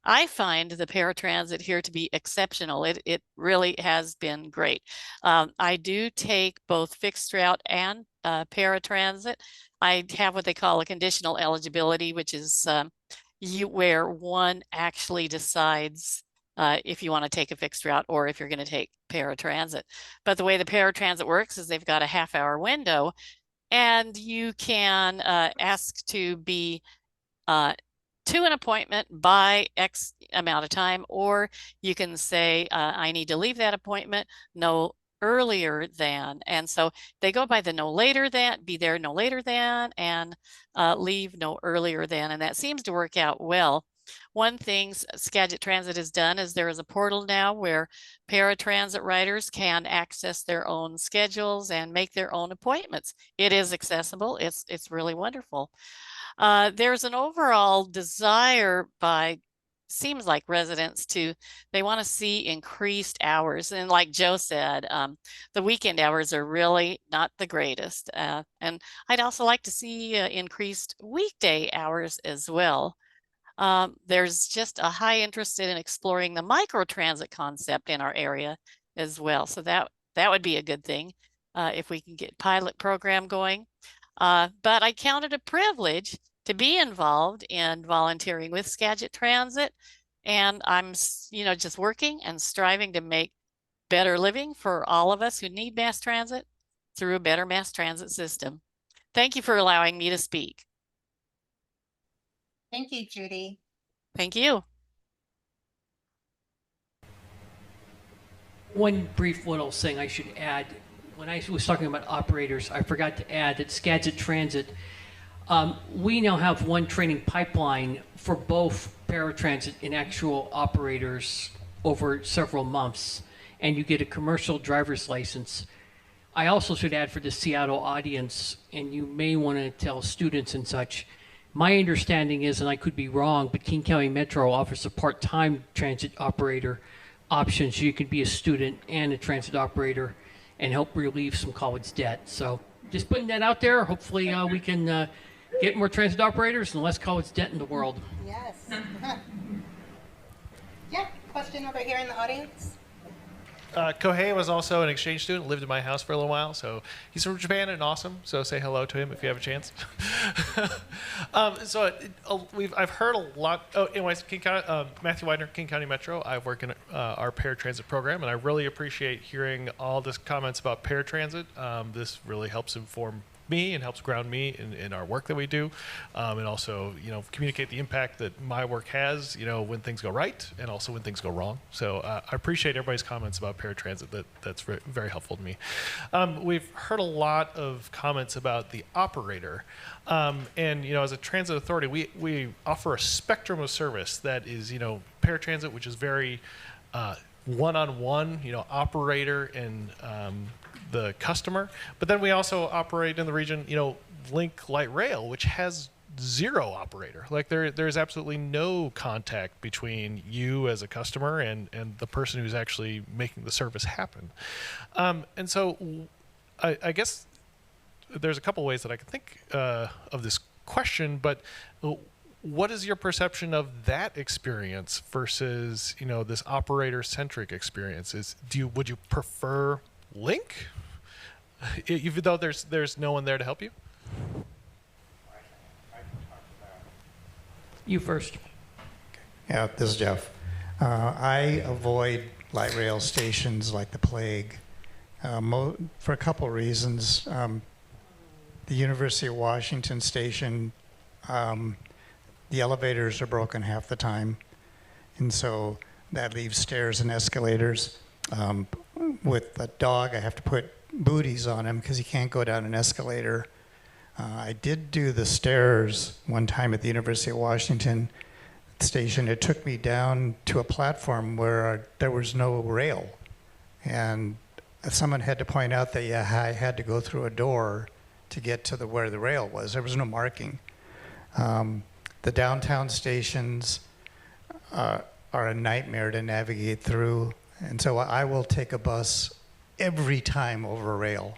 I find the paratransit here to be exceptional. It really has been great. I do take both fixed route and paratransit. I have what they call a conditional eligibility, which is where one actually decides if you want to take a fixed route or if you're going to take paratransit. But the way the paratransit works is they've got a half-hour window, and you can ask to be to an appointment by X amount of time, or you can say, I need to leave that appointment. No earlier than. And so they go by the no later than, be there no later than, and leave no earlier than. And that seems to work out well. One thing Skagit Transit has done is there is a portal now where paratransit riders can access their own schedules and make their own appointments. It is accessible. It's really wonderful. There's an overall desire by seems like residents they want to see increased hours. And like Joe said, the weekend hours are really not the greatest. And I'd also like to see increased weekday hours as well. There's just a high interest in exploring the microtransit concept in our area as well. So that would be a good thing if we can get pilot program going. But I count it a privilege to be involved in volunteering with Skagit Transit. And I'm, just working and striving to make better living for all of us who need mass transit through a better mass transit system. Thank you for allowing me to speak. Thank you, Judy. Thank you. One brief little thing I should add. When I was talking about operators, I forgot to add that Skagit Transit, we now have one training pipeline for both paratransit and actual operators over several months, and you get a commercial driver's license. I also should add for the Seattle audience, and you may want to tell students and such, my understanding is, and I could be wrong, but King County Metro offers a part-time transit operator option, so you could be a student and a transit operator and help relieve some college debt. So just putting that out there. Hopefully we can get more transit operators and less college debt in the world. Yes. Yeah, question over here in the audience. Kohei was also an exchange student, lived in my house for a little while, so he's from Japan and awesome, so say hello to him if you have a chance. I've heard a lot, anyways, King County, Matthew Widener, King County Metro. I work in our paratransit program, and I really appreciate hearing all this comments about paratransit. This really helps inform me and helps ground me in our work that we do, and also communicate the impact that my work has when things go right and also when things go wrong. So I appreciate everybody's comments about paratransit. That's very, very helpful to me. We've heard a lot of comments about the operator, and as a transit authority, we offer a spectrum of service that is paratransit, which is very one-on-one, operator and the customer. But then we also operate in the region, Link Light Rail, which has zero operator. Like there's absolutely no contact between you as a customer and the person who's actually making the service happen. And so I guess there's a couple ways that I can think of this question, but what is your perception of that experience versus, this operator-centric experience? Would you prefer Link, even though there's no one there to help you? You first. Yeah, this is Jeff. I avoid light rail stations like the plague for a couple reasons. The University of Washington station, the elevators are broken half the time, and so that leaves stairs and escalators. With a dog, I have to put booties on him because he can't go down an escalator. I did do the stairs one time at the University of Washington station. It took me down to a platform where there was no rail. And someone had to point out that I had to go through a door to get to where the rail was. There was no marking. The downtown stations are a nightmare to navigate through. And so I will take a bus every time over rail.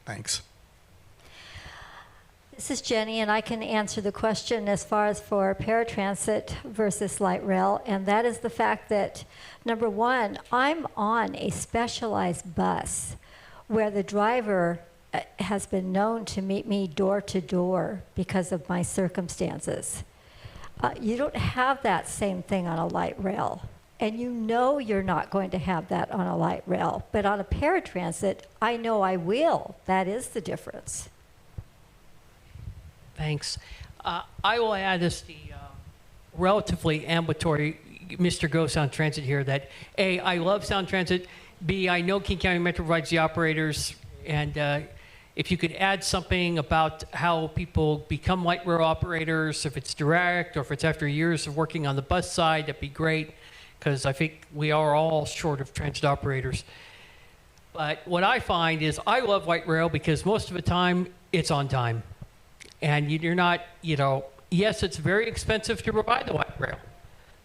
Thanks. This is Jenny, and I can answer the question as far as for paratransit versus light rail, and that is the fact that, number one, I'm on a specialized bus where the driver has been known to meet me door to door because of my circumstances. You don't have that same thing on a light rail. And you're not going to have that on a light rail. But on a paratransit, I know I will. That is the difference. Thanks. I will add as the relatively ambulatory Mr. Go Sound Transit here that I love Sound Transit. B, I know King County Metro provides the operators, and if you could add something about how people become light rail operators, if it's direct or if it's after years of working on the bus side, that'd be great, because I think we are all short of transit operators. But what I find is I love light rail because most of the time it's on time. And you're not, yes, it's very expensive to provide the light rail.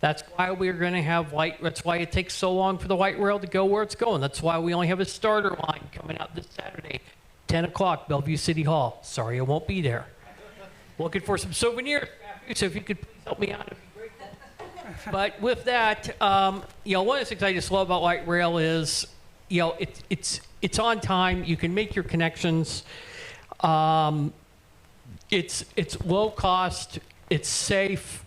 That's why we're going to have that's why it takes so long for the light rail to go where it's going. That's why we only have a starter line coming out this Saturday, 10 o'clock, Bellevue City Hall. Sorry, I won't be there. Looking for some souvenirs, so if you could please help me out, it'd be great. But with that, one of the things I just love about light rail is, it's on time. You can make your connections. It's low cost. It's safe.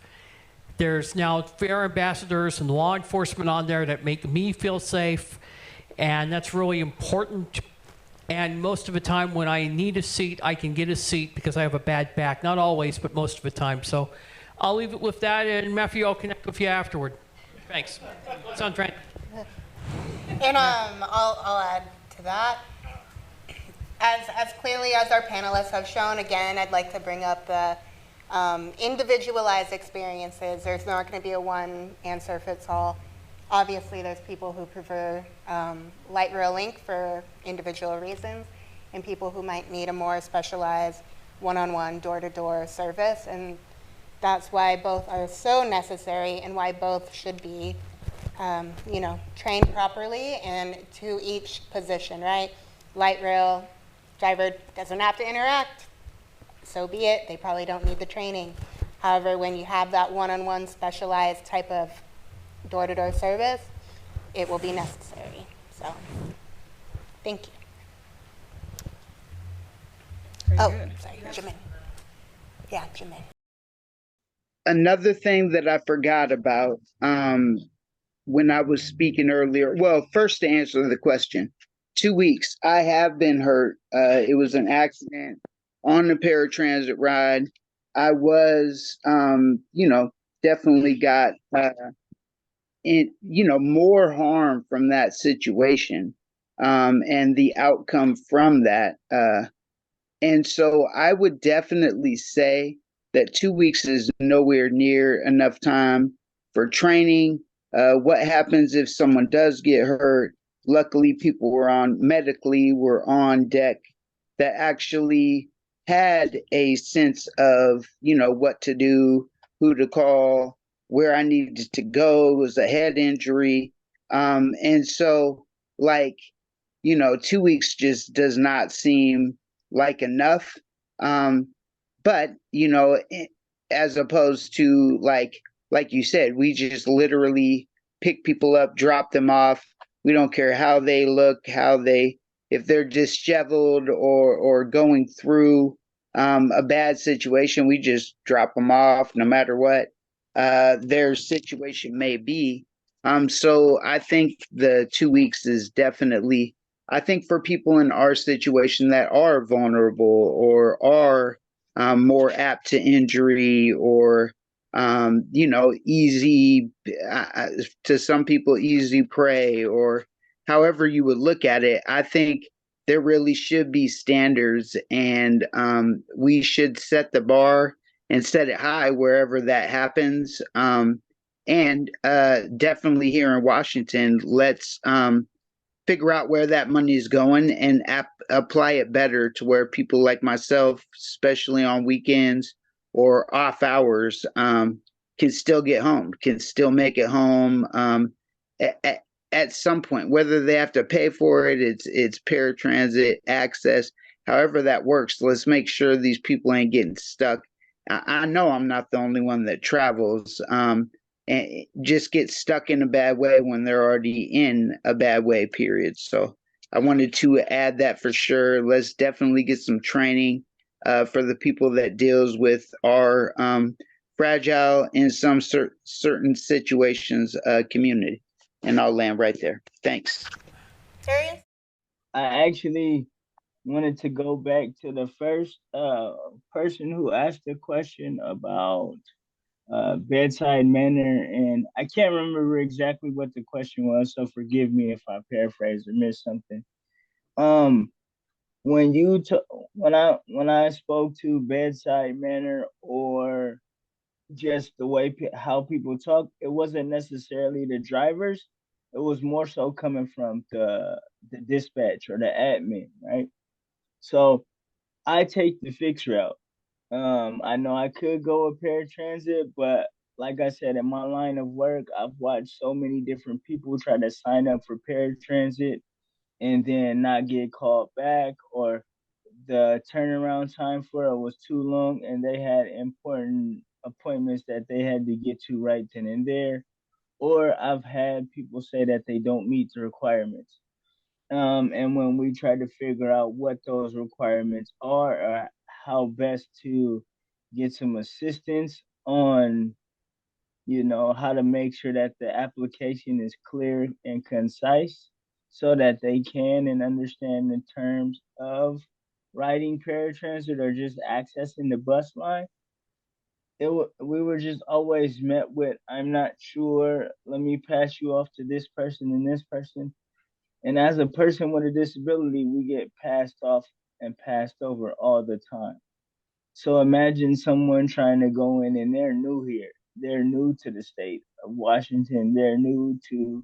There's now fare ambassadors and law enforcement on there that make me feel safe, and that's really important. And most of the time when I need a seat, I can get a seat because I have a bad back. Not always, but most of the time. So I'll leave it with that, and Matthew, I'll connect with you afterward. Thanks. What's on Trent? And I'll add to that. As clearly as our panelists have shown, again, I'd like to bring up the individualized experiences. There's not going to be a one answer fits all. Obviously, there's people who prefer light rail link for individual reasons, and people who might need a more specialized one-on-one, door-to-door service, and that's why both are so necessary and why both should be, trained properly and to each position, right? Light rail driver doesn't have to interact. So be it. They probably don't need the training. However, when you have that one-on-one specialized type of door-to-door service, it will be necessary. So, thank you. Sorry, Jamin. Yeah, Jamin. Another thing that I forgot about when I was speaking earlier. Well, first to answer the question, 2 weeks. I have been hurt. It was an accident on the paratransit ride. I was, definitely got, more harm from that situation and the outcome from that. And so I would definitely say that 2 weeks is nowhere near enough time for training. What happens if someone does get hurt? Luckily, people were on deck that actually had a sense of, what to do, who to call, where I needed to go. It was a head injury. And so 2 weeks just does not seem like enough. But, as opposed to like you said, we just literally pick people up, drop them off. We don't care how they look, if they're disheveled or going through a bad situation, we just drop them off no matter what their situation may be. So I think the 2 weeks is definitely, I think for people in our situation that are vulnerable or are more apt to injury or, easy, to some people, easy prey, or however you would look at it, I think there really should be standards, and we should set the bar and set it high wherever that happens. And definitely here in Washington, let's figure out where that money is going and apply it better to where people like myself, especially on weekends or off hours, can still get home, can still make it home at some point, whether they have to pay for it, it's paratransit access, however that works. Let's make sure these people ain't getting stuck. I know I'm not the only one that travels and just gets stuck in a bad way when they're already in a bad way, period. So I wanted to add that for sure. Let's definitely get some training for the people that deals with our fragile in some certain situations community. And I'll land right there. Thanks. Serious? I actually wanted to go back to the first person who asked the question about bedside manner, and I can't remember exactly what the question was, so forgive me if I paraphrase or miss something. Um, when you when I spoke to bedside manner or just the way how people talk, it wasn't necessarily the drivers. It was more so coming from the dispatch or the admin, right? So I take the fixed route. I know I could go with paratransit, but like I said, in my line of work, I've watched so many different people try to sign up for paratransit and then not get called back, or the turnaround time for it was too long and they had important appointments that they had to get to right then and there. Or I've had people say that they don't meet the requirements. And when we try to figure out what those requirements are or how best to get some assistance on, how to make sure that the application is clear and concise so that they can and understand the terms of riding paratransit or just accessing the bus line, we were just always met with, I'm not sure, let me pass you off to this person and this person. And as a person with a disability, we get passed off and passed over all the time. So imagine someone trying to go in and they're new here. They're new to the state of Washington. They're new to,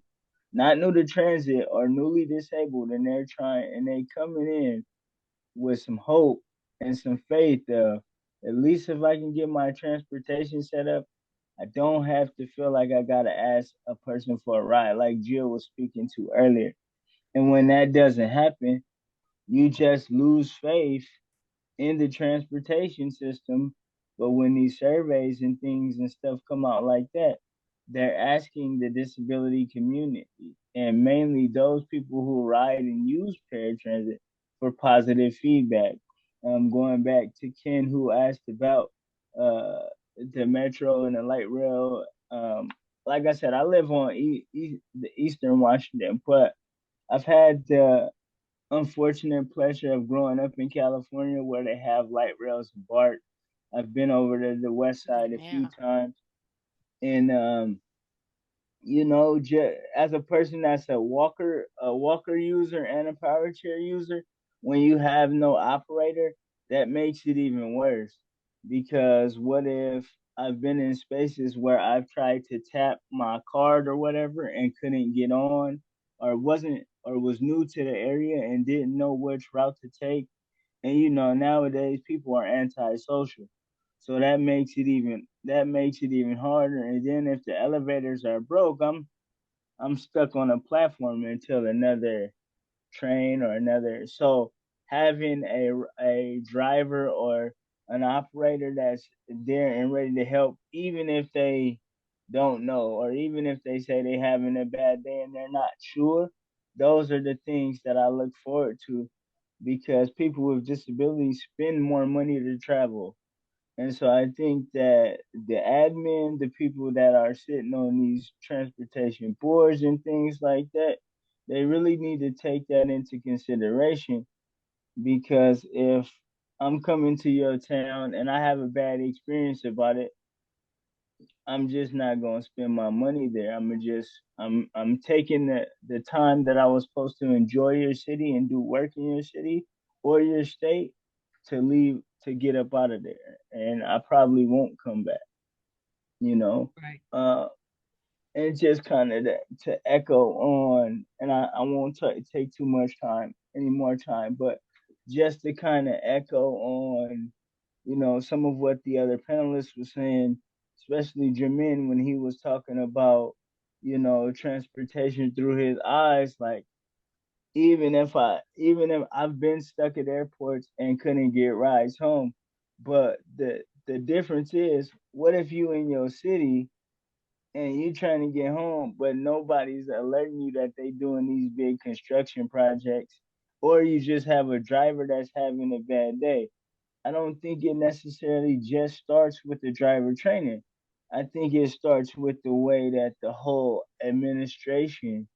not new to transit or newly disabled, and they're trying and they coming in with some hope and some faith of, at least if I can get my transportation set up, I don't have to feel like I gotta ask a person for a ride, like Jill was speaking to earlier. And when that doesn't happen, you just lose faith in the transportation system. But when these surveys and things and stuff come out like that, they're asking the disability community and mainly those people who ride and use paratransit for positive feedback. Going back to Ken, who asked about uh, the metro and the light rail. Like I said, I live on the Eastern Washington, but I've had the unfortunate pleasure of growing up in California where they have light rails and BART. I've been over to the west side a few Yeah. times. And as a person that's a walker user and a power chair user, when you have no operator, that makes it even worse. Because what if I've been in spaces where I've tried to tap my card or whatever and couldn't get on, or wasn't or was new to the area and didn't know which route to take. And nowadays people are antisocial. So that makes it even harder. And then if the elevators are broke, I'm stuck on a platform until another train or another. So having a driver or an operator that's there and ready to help, even if they don't know, or even if they say they're having a bad day and they're not sure, those are the things that I look forward to, because people with disabilities spend more money to travel. And so I think that the admin, the people that are sitting on these transportation boards and things like that, they really need to take that into consideration. Because if I'm coming to your town and I have a bad experience about it, I'm just not gonna spend my money there. I'm taking the time that I was supposed to enjoy your city and do work in your city or your state to leave to get up out of there, and I probably won't come back. You know, Right. uh, and just kind of to echo on, and I won't take too much time, any more time, but just to kind of echo on, some of what the other panelists were saying, especially Jermaine when he was talking about, transportation through his eyes. Like, even if I've been stuck at airports and couldn't get rides home, but the difference is, what if you in your city and you trying to get home, but nobody's alerting you that they doing these big construction projects, or you just have a driver that's having a bad day. I don't think it necessarily just starts with the driver training. I think it starts with the way that the whole administration,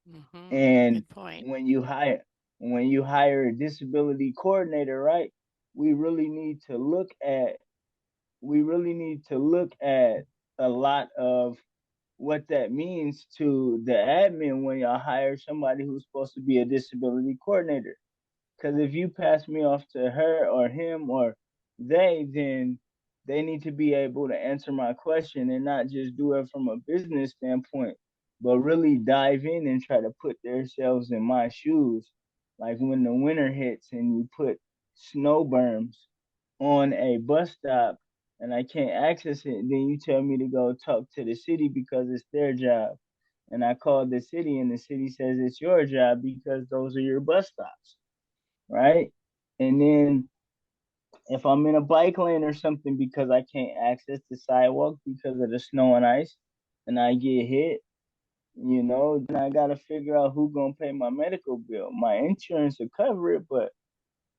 and Good point. when you hire a disability coordinator, right? We really need to look at a lot of what that means to the admin when y'all hire somebody who's supposed to be a disability coordinator. Because if you pass me off to her or him or they, then they need to be able to answer my question and not just do it from a business standpoint, but really dive in and try to put themselves in my shoes. Like when the winter hits and you put snow berms on a bus stop and I can't access it, then you tell me to go talk to the city because it's their job. And I called the city and the city says it's your job because those are your bus stops, right? And then if I'm in a bike lane or something because I can't access the sidewalk because of the snow and ice and I get hit, then I gotta figure out who's gonna pay my medical bill. My insurance will cover it, but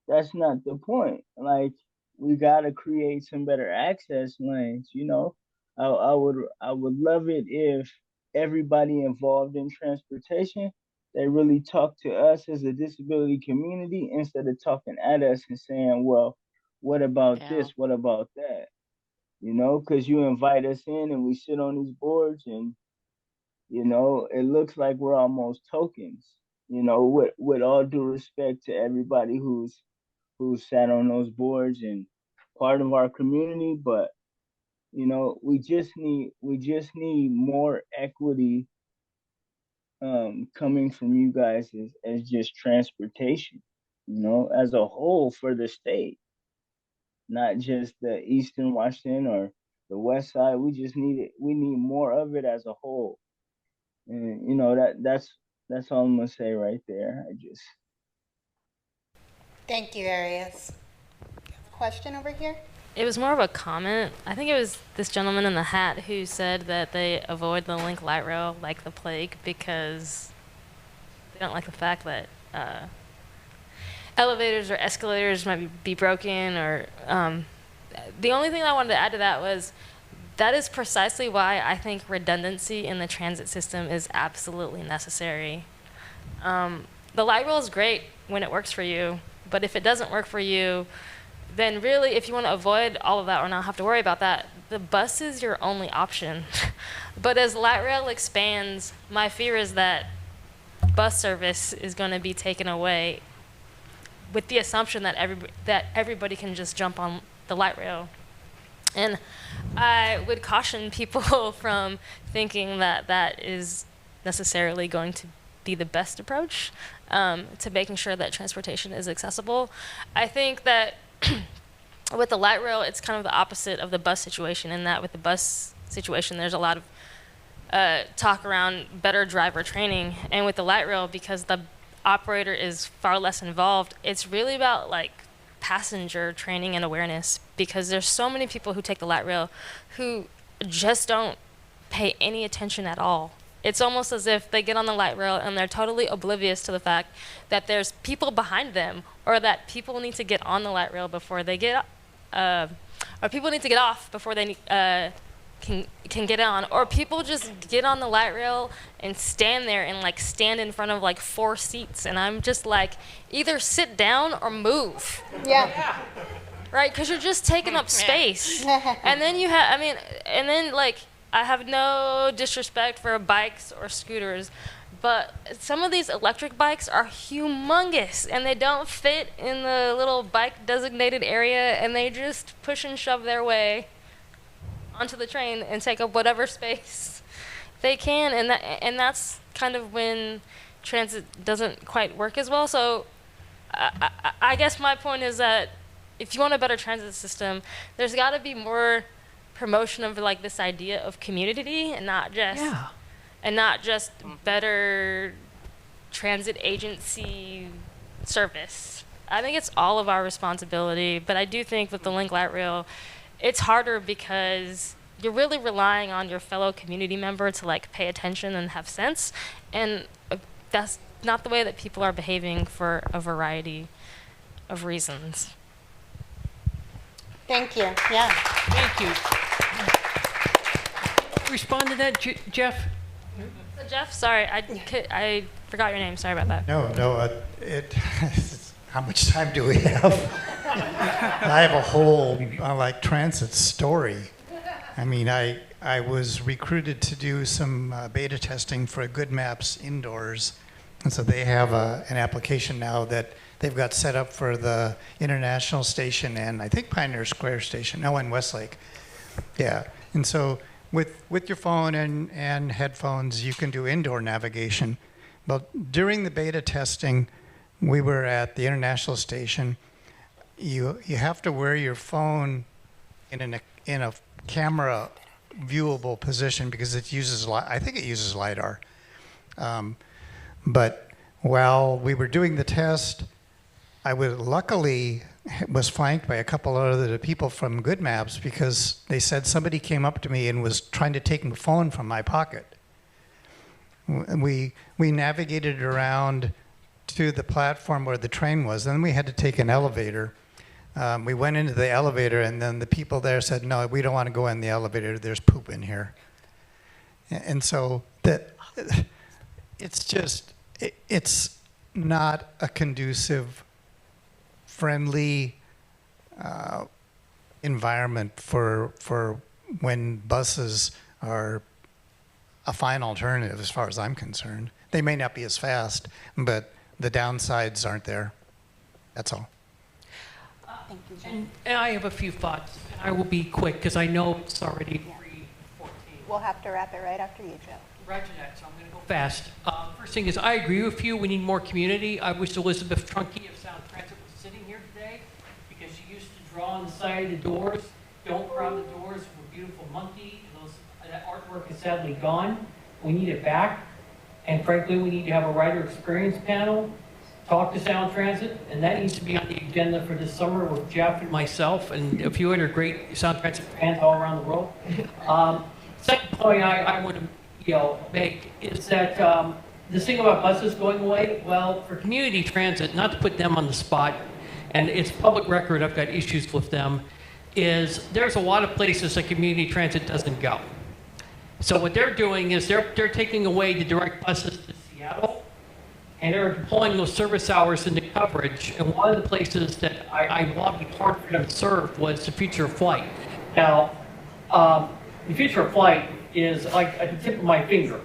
that's not the point. Like we gotta create some better access lanes. I would love it if everybody involved in transportation they really talk to us as a disability community instead of talking at us and saying, well, what about Yeah. this? What about that? Because you invite us in and we sit on these boards and it looks like we're almost tokens. With all due respect to everybody who's sat on those boards and part of our community, but we just need more equity coming from you guys as just transportation, as a whole for the state, not just the Eastern Washington or the West Side. We just need it. We need more of it as a whole, and that's all I'm gonna say right there. Thank you, Arias. Question over here? It was more of a comment. I think it was this gentleman in the hat who said that they avoid the Link light rail like the plague because they don't like the fact that elevators or escalators might be broken or the only thing I wanted to add to that was that is precisely why I think redundancy in the transit system is absolutely necessary. The light rail is great when it works for you, but if it doesn't work for you, then really, if you want to avoid all of that or not have to worry about that, the bus is your only option. But as light rail expands, my fear is that bus service is going to be taken away with the assumption that everybody can just jump on the light rail. And I would caution people from thinking that that is necessarily going to be the best approach to making sure that transportation is accessible. I think that with the light rail, it's kind of the opposite of the bus situation in that with the bus situation, there's a lot of talk around better driver training. And with the light rail, because the operator is far less involved, it's really about like passenger training and awareness because there's so many people who take the light rail who just don't pay any attention at all. It's almost as if they get on the light rail and they're totally oblivious to the fact that there's people behind them or that people need to get on the light rail before they get or people need to get off before they can get on, or people just get on the light rail and stand there and like stand in front of like 4 seats, and I'm just like, either sit down or move. Yeah. Right, because you're just taking up space. And then I have no disrespect for bikes or scooters, but some of these electric bikes are humongous and they don't fit in the little bike designated area, and they just push and shove their way onto the train and take up whatever space they can, and that's kind of when transit doesn't quite work as well. So I guess my point is that if you want a better transit system, there's got to be more promotion of like this idea of community and not just better transit agency service. I think it's all of our responsibility, but I do think with the Link Light Rail, it's harder because you're really relying on your fellow community member to like pay attention and have sense, and that's not the way that people are behaving for a variety of reasons. Thank you. Yeah. Thank you. Respond to that, Jeff? So Jeff, sorry, I forgot your name. Sorry about that. No, how much time do we have? I have a whole transit story. I mean, I I was recruited to do some beta testing for Good Maps indoors. And so they have an application now that they've got set up for the International Station and I think Pioneer Square Station, no, in Westlake. Yeah, and so with your phone and headphones, you can do indoor navigation. But during the beta testing, we were at the International Station. You have to wear your phone in a camera viewable position because it uses, I think it uses LiDAR. But while we were doing the test, I luckily was flanked by a couple of other people from Good Maps because they said somebody came up to me and was trying to take my phone from my pocket. We navigated around to the platform where the train was, then we had to take an elevator. We went into the elevator and then the people there said, no, we don't want to go in the elevator, there's poop in here. And so it's not a conducive, friendly environment for when buses are a fine alternative as far as I'm concerned. They may not be as fast, but the downsides aren't there. That's all. Thank you, Jen. And I have a few thoughts. I will be quick because I know it's already 3:14. We'll have to wrap it right after you, Joe. Roger that, so I'm going to go fast. First thing is, I agree with you. We need more community. I wish Elizabeth Trunke of Sound Transit was sitting here today because she used to draw on the side of the doors. Don't crowd the doors for a beautiful monkey. That artwork is sadly gone. We need it back. And frankly, we need to have a rider experience panel, talk to Sound Transit, and that needs to be on the agenda for this summer with Jeff and myself and a few other great Sound Transit fans all around the world. Second point I want to make is that this thing about buses going away, well, for community transit, not to put them on the spot, and it's public record, I've got issues with them, is there's a lot of places that community transit doesn't go. So what they're doing is they're taking away the direct buses to Seattle, and they're deploying those service hours into coverage. And one of the places that I lobbied hard for them to serve was the Future of Flight. Now, the Future of Flight is like at the tip of my finger,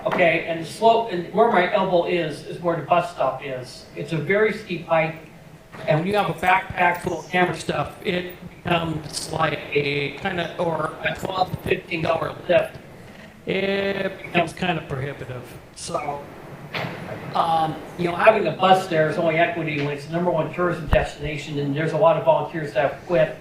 okay? And the slope, and where my elbow is where the bus stop is. It's a very steep hike, and when you have a backpack full of camera stuff, it becomes like a kind of, or a $12 to $15 lift. It becomes kind of prohibitive. So, having a bus there is only equity when it's the #1 tourism destination, and there's a lot of volunteers that have quit.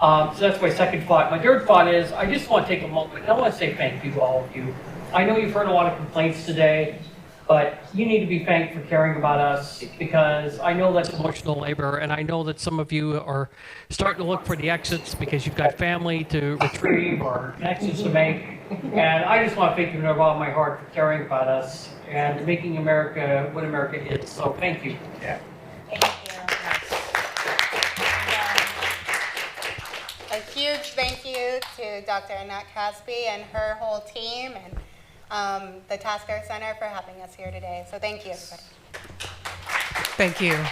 So that's my second thought. My third thought is I just want to take a moment. I want to say thank you to all of you. I know you've heard a lot of complaints today, but you need to be thanked for caring about us because I know that's emotional labor, and I know that some of you are starting to look for the exits because you've got family to retrieve or connections to make. And I just want to thank you with all my heart for caring about us and making America what America is. So thank you. Yeah. Thank you. A huge thank you to Dr. Annette Caspi and her whole team and the Tasker Center for having us here today. So thank you, everybody. Thank you.